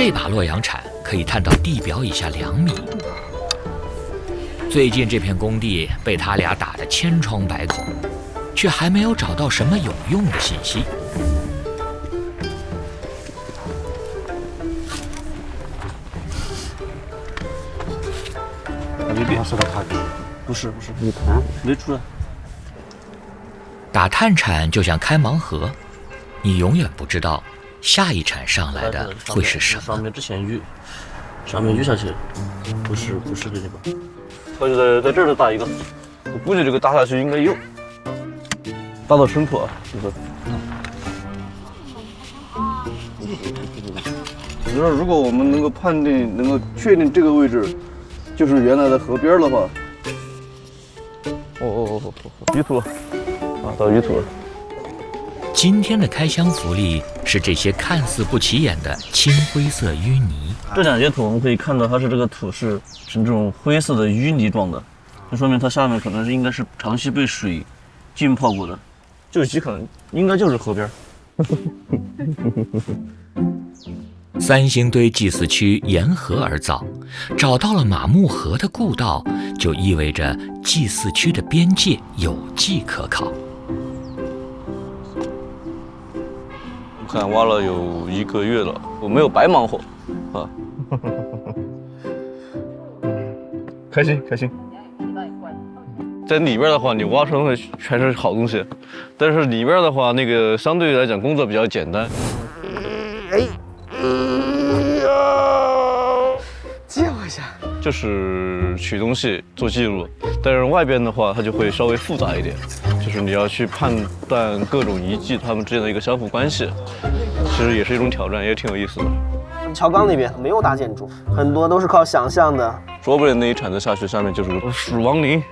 這把洛陽鏟可以探到地表以下2米。最近這片工地被他倆打得千瘡百孔，卻還沒有找到什麼有用的信息。没变，是他看的，不是，没看，没出来。打探铲就像開盲盒，你永遠不知道下一鏟上來的會是什麼。上面之前淤，上面淤下去，不是這地方。他就在這兒打一個，我估計這個打下去應該有，打到深處啊，是不是？我觉得如果我們能夠判定、能夠確定這個位置就是原來的河邊的話，淤土了，啊，到淤土了。今天的開箱福利是這些看似不起眼的青灰色淤泥。這2節土我們可以看到，它是這個土是這種灰色的淤泥狀的，這說明它下面可能應該是長期被水浸泡過的，這期可能應該就是河邊。三星堆祭祀區沿河而造，找到了馬木河的故道，就意味着祭祀區的邊界有跡可考。我看挖了有1個月了，我沒有白忙活啊。開心。在裡邊的話，你挖出來的全是好東西，但是裡邊的話，那個相對來講工作比較簡單。借我一下。就是取東西做記錄，但是外邊的話，它就會稍微複雜一點，就是你要去判斷各種遺跡它們之間的一個相互關係，其實也是一種挑戰，也挺有意思的。橋崗那邊沒有大建築，很多都是靠想象的。說不定那一鏟子下去，下面就是個蜀王陵。